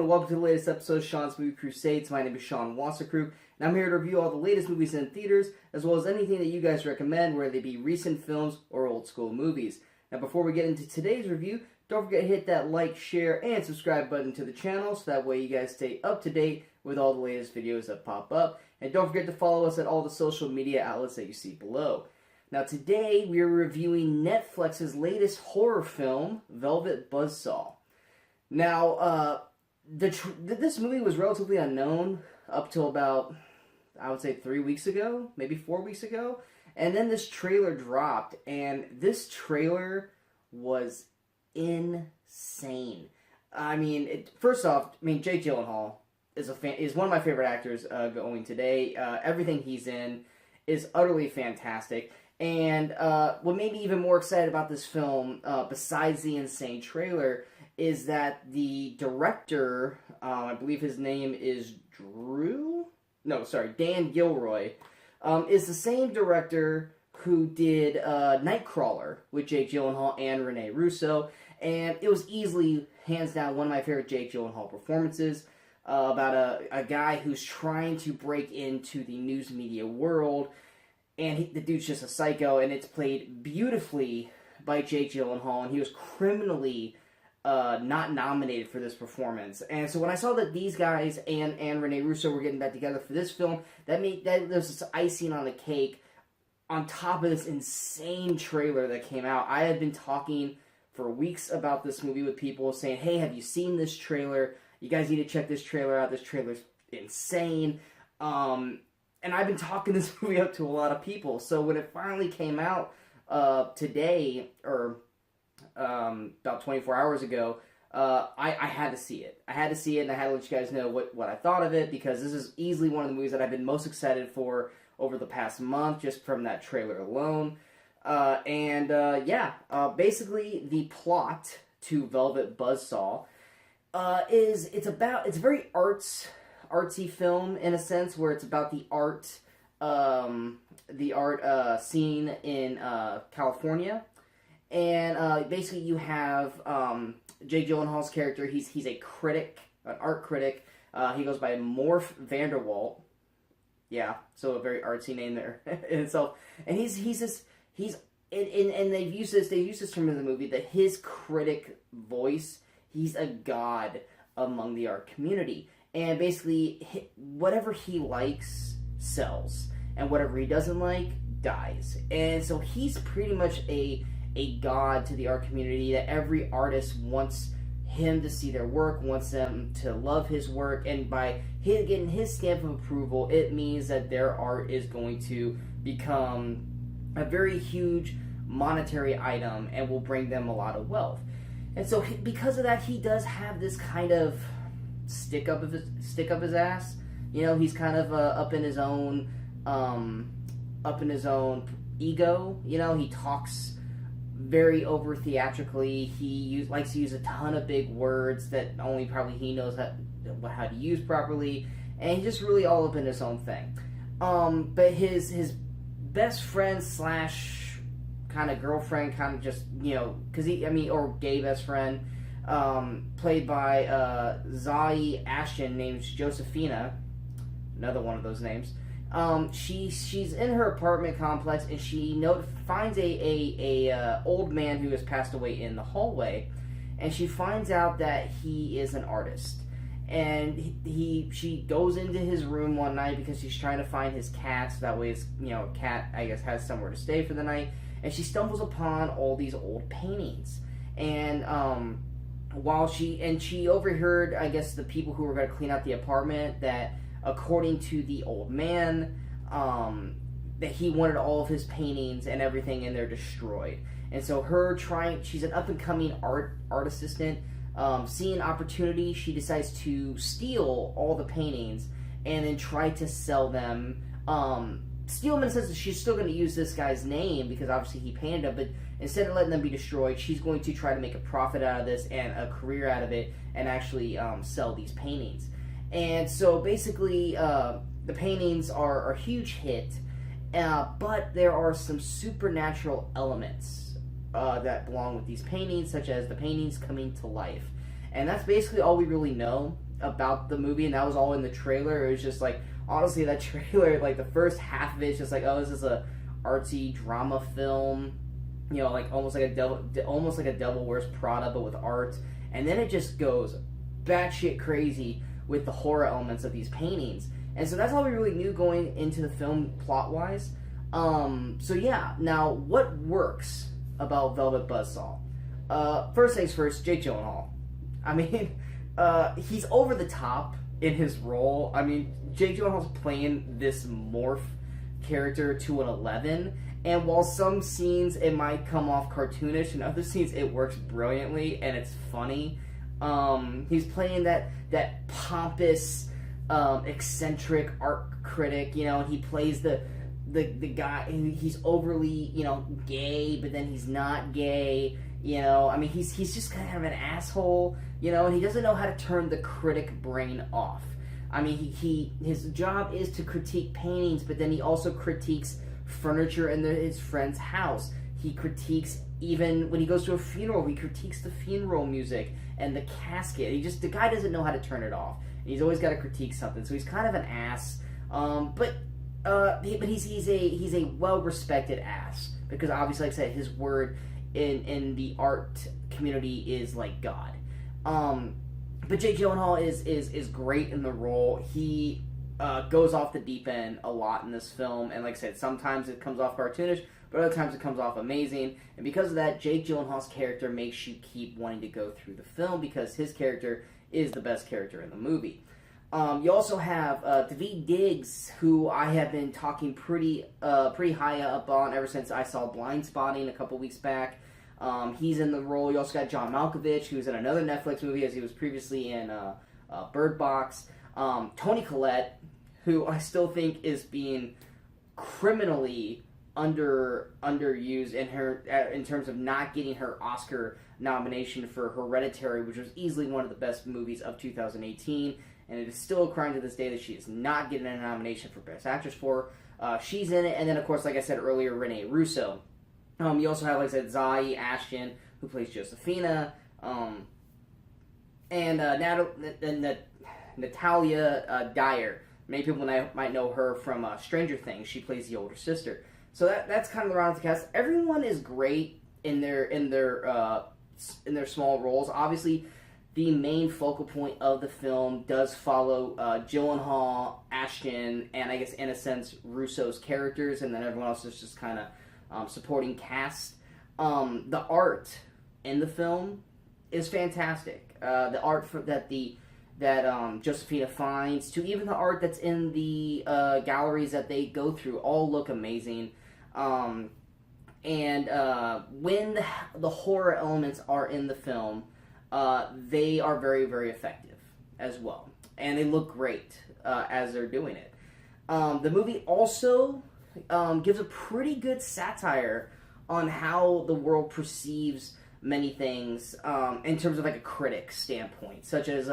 and welcome to the latest episode of Sean's Movie Crusades. My name is Sean Wasserkrug, and I'm here to review all the latest movies in theaters, as well as anything that you guys recommend, whether they be recent films or old school movies. Now, before we get into today's review, don't forget to hit that like, share, and subscribe button to the channel, so that way you guys stay up to date with all the latest videos that pop up. And don't forget to follow us at all the social media outlets that you see below. Now, today we are reviewing Netflix's latest horror film, Velvet Buzzsaw. Now, this movie was relatively unknown up till about, I would say, 3 weeks ago, maybe 4 weeks ago. And then this trailer dropped, and this trailer was insane. I mean, first off, Jake Gyllenhaal is one of my favorite actors going today. Everything he's in is utterly fantastic. And what made me even more excited about this film, besides the insane trailer, is that the director, I believe his name is Dan Gilroy, is the same director who did Nightcrawler with Jake Gyllenhaal and Rene Russo, and it was easily, hands down, one of my favorite Jake Gyllenhaal performances, about a guy who's trying to break into the news media world, and the dude's just a psycho, and it's played beautifully by Jake Gyllenhaal, and he was criminally not nominated for this performance. And so when I saw that these guys and Rene Russo were getting back together for this film, that there's this icing on the cake on top of this insane trailer that came out. I had been talking for weeks about this movie with people, saying, hey, have you seen this trailer? You guys need to check this trailer out. This trailer's insane. And I've been talking this movie up to a lot of people. So when it finally came out today, or about 24 hours ago, I had to see it. I had to see it, and I had to let you guys know what I thought of it, because this is easily one of the movies that I've been most excited for over the past month, just from that trailer alone. Basically the plot to Velvet Buzzsaw it's a very artsy film, in a sense, where it's about the art scene in California. And basically you have Jake Gyllenhaal's character. He's a critic, an art critic. He goes by Morph Vanderwalt. Yeah, so a very artsy name there in itself. And they've used this term in the movie, that his critic voice, he's a god among the art community. And basically, whatever he likes sells, and whatever he doesn't like dies. And so he's pretty much a god to the art community, that every artist wants him to see their work, wants them to love his work, and by getting his stamp of approval, it means that their art is going to become a very huge monetary item and will bring them a lot of wealth. And so because of that, he does have this kind of stick up his ass. You know, he's kind of up in his own ego. You know, he talks very over theatrically. He likes to use a ton of big words that only probably he knows how to use properly, and he's just really all up in his own thing. But his best friend slash kind of girlfriend, kind of just, you know, or gay best friend, played by Zawe Ashton, named Josephina, another one of those names. She's in her apartment complex, and she finds a old man who has passed away in the hallway, and she finds out that he is an artist. And she goes into his room one night because she's trying to find his cat, so that way his cat, I guess, has somewhere to stay for the night. And she stumbles upon all these old paintings, and she overheard, I guess, the people who were going to clean out the apartment, that according to the old man, that he wanted all of his paintings and everything in there destroyed. And so she's an up-and-coming art assistant, seeing opportunity, she decides to steal all the paintings and then try to sell them. Steal them in the sense that she's still going to use this guy's name, because obviously he painted them, but instead of letting them be destroyed, she's going to try to make a profit out of this and a career out of it, and actually sell these paintings. And so basically, the paintings are a huge hit, but there are some supernatural elements that belong with these paintings, such as the paintings coming to life. And that's basically all we really know about the movie, and that was all in the trailer. It was just like, honestly, that trailer, like the first half of it is just like, oh, this is a artsy drama film, you know, like almost like a Devil Wears Prada, but with art. And then it just goes batshit crazy with the horror elements of these paintings. And so that's all we really knew going into the film plot-wise. So yeah, now what works about Velvet Buzzsaw? First things first, Jake Gyllenhaal. I mean, he's over the top in his role. I mean, Jake Gyllenhaal's playing this morph character to an 11, and while some scenes it might come off cartoonish, and other scenes it works brilliantly and it's funny. He's playing that pompous, eccentric art critic, you know, and he plays the guy, he's overly, you know, gay, but then he's not gay, you know. I mean, he's just kind of an asshole, you know, and he doesn't know how to turn the critic brain off. I mean, his job is to critique paintings, but then he also critiques furniture in his friend's house. He critiques, even when he goes to a funeral, he critiques the funeral music and the casket. The guy doesn't know how to turn it off. And he's always got to critique something, so he's kind of an ass. But he's a well-respected ass, because obviously, like I said, his word in the art community is like God. But Jake Gyllenhaal is great in the role. He goes off the deep end a lot in this film, and like I said, sometimes it comes off cartoonish, but other times it comes off amazing. And because of that, Jake Gyllenhaal's character makes you keep wanting to go through the film, because his character is the best character in the movie. You also have Daveed Diggs, who I have been talking pretty high up on ever since I saw Blind Spotting a couple weeks back. He's in the role. You also got John Malkovich, who's in another Netflix movie, as he was previously in Bird Box. Toni Collette, who I still think is being criminally underused in terms of not getting her Oscar nomination for Hereditary, which was easily one of the best movies of 2018, and it is still a crime to this day that she is not getting a nomination for Best Actress for. She's in it, and then of course, like I said earlier, Renee Russo. You also have, like I said, Zai Ashton, who plays Josephina, and Natalia Dyer. Many people might know her from Stranger Things. She plays the older sister. So that's kind of the round of the cast. Everyone is great in their small roles. Obviously, the main focal point of the film does follow Gyllenhaal, Ashton, and I guess in a sense Russo's characters, and then everyone else is just kind of supporting cast. The art in the film is fantastic. The art that Josephina finds, to even the art that's in the galleries that they go through, all look amazing. And when the horror elements are in the film, they are very, very effective as well. And they look great as they're doing it. The movie also gives a pretty good satire on how the world perceives many things in terms of like a critic standpoint, such as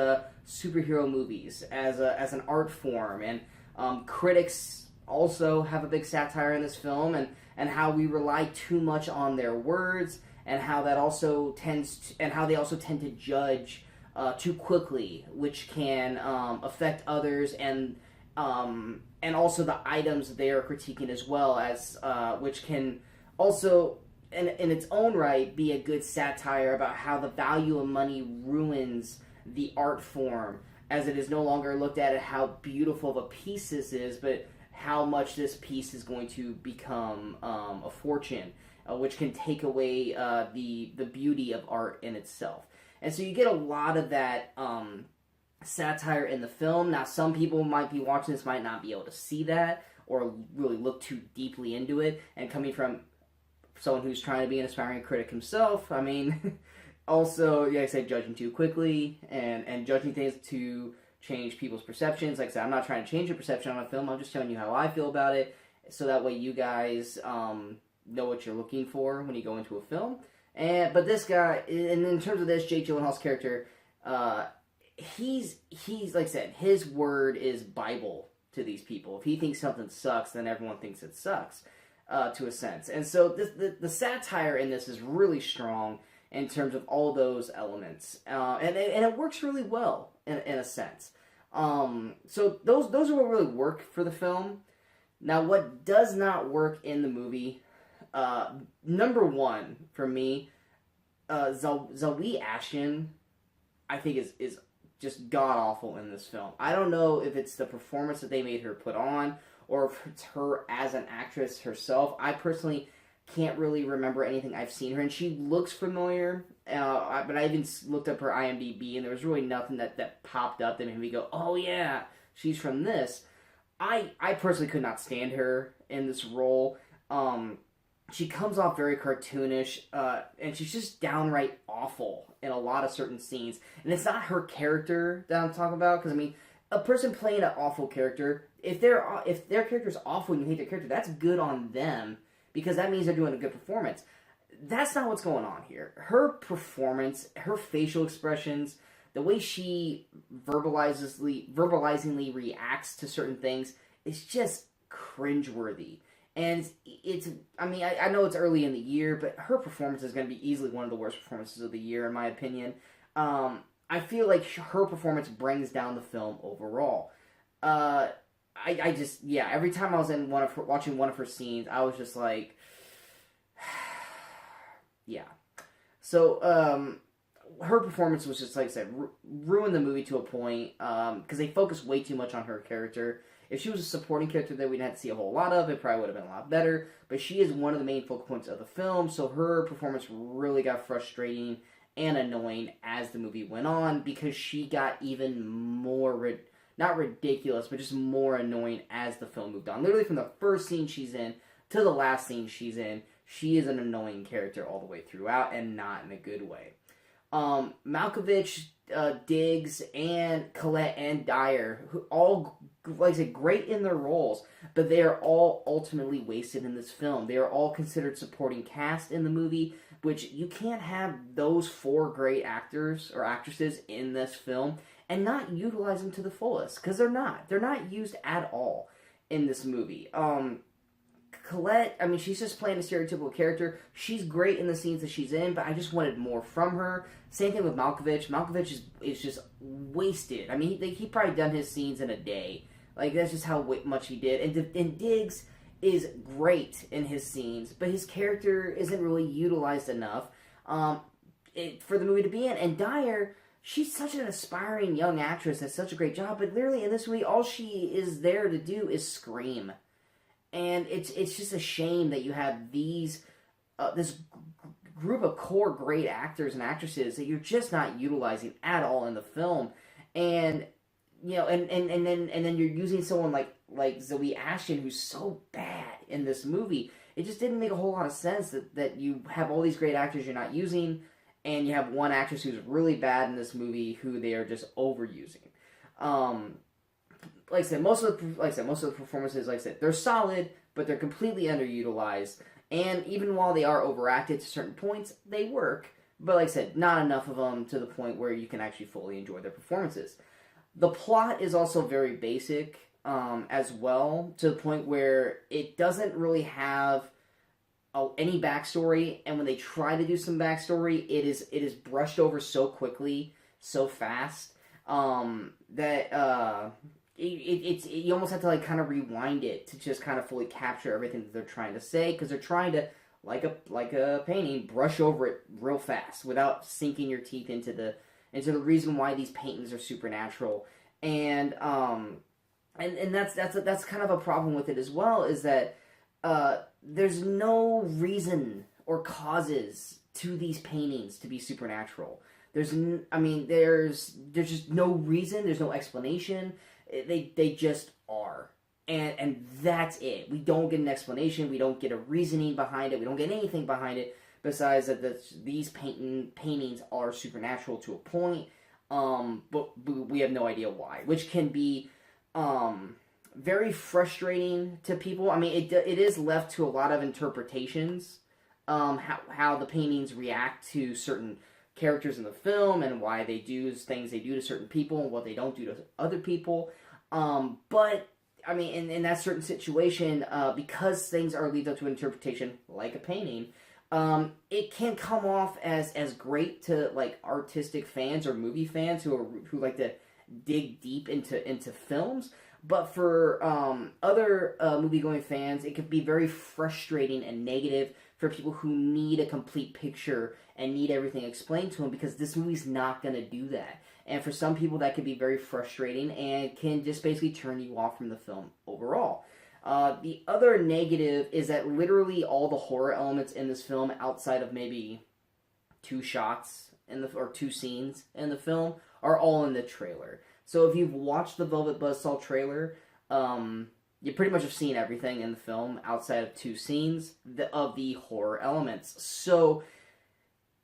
superhero movies as an art form, and critics also have a big satire in this film, and how we rely too much on their words, and how that also how they also tend to judge too quickly, which can affect others, and also the items they are critiquing as well, as which can also in its own right be a good satire about how the value of money ruins the art form, as it is no longer looked at how beautiful of a piece this is, but how much this piece is going to become a fortune, which can take away the beauty of art in itself. And so you get a lot of that satire in the film. Now, some people might be watching this, might not be able to see that or really look too deeply into it, and coming from someone who's trying to be an aspiring critic himself, I mean, also, like I said, judging too quickly and judging things to change people's perceptions. Like I said, I'm not trying to change your perception on a film, I'm just telling you how I feel about it, so that way you guys know what you're looking for when you go into a film. But this guy, and in terms of this, Jake Gyllenhaal's character, he's like I said, his word is Bible to these people. If he thinks something sucks, then everyone thinks it sucks. To a sense. And so the satire in this is really strong in terms of all those elements. And it works really well. in a sense. So those are what really work for the film. Now, what does not work in the movie, number one for me, Zoe Ashton, I think is just god awful in this film. I don't know if it's the performance that they made her put on, or if it's her as an actress herself. I personally can't really remember anything I've seen her, and she looks familiar. But I even looked up her IMDb, and there was really nothing that popped up that made me go, "Oh yeah, she's from this." I personally could not stand her in this role. She comes off very cartoonish, and she's just downright awful in a lot of certain scenes. And it's not her character that I'm talking about, because I mean, a person playing an awful character, if their character is awful and you hate their character, that's good on them, because that means they're doing a good performance. That's not what's going on here. Her performance, her facial expressions, the way she verbalizingly reacts to certain things is just cringeworthy. And I know it's early in the year, but her performance is going to be easily one of the worst performances of the year, in my opinion. I feel like her performance brings down the film overall. Every time I was watching one of her scenes, I was just like, yeah. So, her performance was just, like I said, ruined the movie to a point, because they focused way too much on her character. If she was a supporting character that we didn't have to see a whole lot of, it probably would have been a lot better. But she is one of the main focal points of the film, so her performance really got frustrating and annoying as the movie went on, because she got even more, not ridiculous, but just more annoying as the film moved on. Literally from the first scene she's in to the last scene she's in, she is an annoying character all the way throughout, and not in a good way. Malkovich, Diggs, and Collette and Dyer, who all, like I said, great in their roles, but they are all ultimately wasted in this film. They are all considered supporting cast in the movie, which you can't have those four great actors or actresses in this film and not utilize them to the fullest, because they're not. They're not used at all in this movie. Collette, I mean, she's just playing a stereotypical character. She's great in the scenes that she's in, but I just wanted more from her. Same thing with Malkovich. Malkovich is just wasted. I mean, he probably done his scenes in a day. Like, that's just how much he did. And Diggs is great in his scenes, but his character isn't really utilized enough for the movie to be in. And Dyer, she's such an aspiring young actress, has such a great job, but literally in this movie, all she is there to do is scream. And it's just a shame that you have this group of core great actors and actresses that you're just not utilizing at all in the film. And you know, and then you're using someone like Zoe Ashton, who's so bad in this movie. It just didn't make a whole lot of sense that you have all these great actors you're not using, and you have one actress who's really bad in this movie who they are just overusing. Like I said, most of the performances, like I said, they're solid, but they're completely underutilized. And even while they are overacted to certain points, they work. But like I said, not enough of them to the point where you can actually fully enjoy their performances. The plot is also very basic as well, to the point where it doesn't really have any backstory. And when they try to do some backstory, it is brushed over so quickly, so fast, that you almost have to like kind of rewind it to just kind of fully capture everything that they're trying to say, because they're trying to, like a painting, brush over it real fast without sinking your teeth into the reason why these paintings are supernatural. And that's kind of a problem with it as well, is that there's no reason or causes to these paintings to be supernatural. There's just no reason. There's no explanation. They just are, and that's it. We don't get an explanation. We don't get a reasoning behind it. We don't get anything behind it besides that these paintings are supernatural to a point. But we have no idea why, which can be very frustrating to people. I mean, it is left to a lot of interpretations, how the paintings react to certain characters in the film, and why they do things they do to certain people and what they don't do to other people. But I mean, in that certain situation, because things are left up to interpretation, like a painting, it can come off as great to like artistic fans or movie fans who like to dig deep into films. But for other movie-going fans, it could be very frustrating and negative for people who need a complete picture and need everything explained to them, because this movie's not going to do that. And for some people, that could be very frustrating and can just basically turn you off from the film overall. The other negative is that literally all the horror elements in this film, outside of maybe 2 shots or 2 scenes in the film, are all in the trailer. So if you've watched the Velvet Buzzsaw trailer, you pretty much have seen everything in the film outside of 2 scenes of the horror elements. So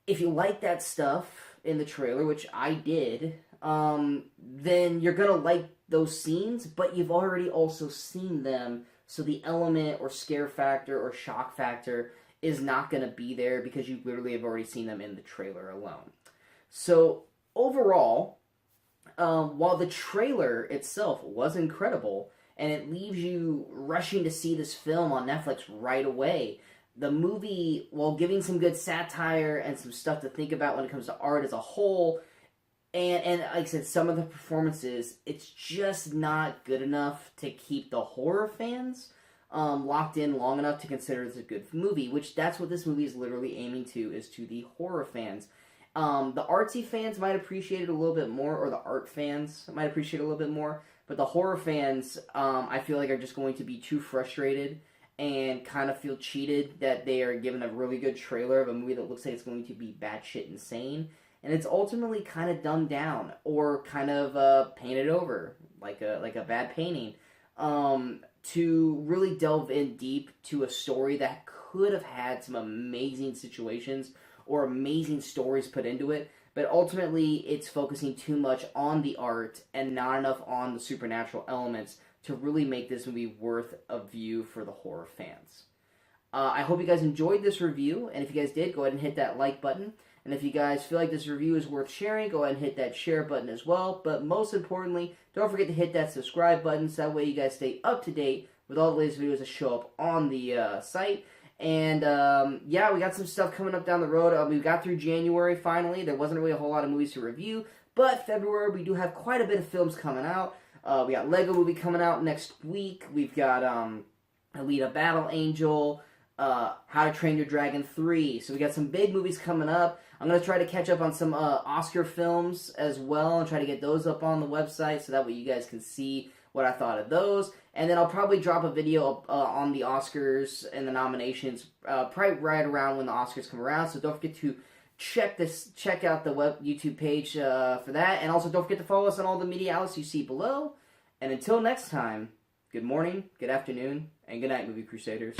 if you like that stuff in the trailer, which I did, then you're going to like those scenes, but you've already also seen them, so the element or scare factor or shock factor is not going to be there because you literally have already seen them in the trailer alone. So overall, while the trailer itself was incredible, and it leaves you rushing to see this film on Netflix right away, the movie, while giving some good satire and some stuff to think about when it comes to art as a whole, and like I said, some of the performances, it's just not good enough to keep the horror fans locked in long enough to consider this a good movie, which that's what this movie is literally aiming to, is to the horror fans. The artsy fans might appreciate it a little bit more, or the art fans might appreciate it a little bit more, but the horror fans, I feel like, are just going to be too frustrated and kind of feel cheated that they are given a really good trailer of a movie that looks like it's going to be batshit insane, and it's ultimately kind of dumbed down or kind of painted over like a bad painting, to really delve in deep to a story that could have had some amazing situations or amazing stories put into it, but ultimately it's focusing too much on the art and not enough on the supernatural elements to really make this movie worth a view for the horror fans. I hope you guys enjoyed this review, and if you guys did, go ahead and hit that like button. And if you guys feel like this review is worth sharing, go ahead and hit that share button as well. But most importantly, don't forget to hit that subscribe button, so that way you guys stay up to date with all the latest videos that show up on the site. And yeah, we got some stuff coming up down the road. We got through January finally. There wasn't really a whole lot of movies to review, but February we do have quite a bit of films coming out. We got Lego Movie coming out next week. We've got Alita Battle Angel, How to Train Your Dragon 3. So we got some big movies coming up. I'm going to try to catch up on some Oscar films as well and try to get those up on the website so that way you guys can see what I thought of those. And then I'll probably drop a video on the Oscars and the nominations probably right around when the Oscars come around. So don't forget to check out the YouTube page for that. And also don't forget to follow us on all the media outlets you see below. And until next time, good morning, good afternoon, and good night, Movie Crusaders.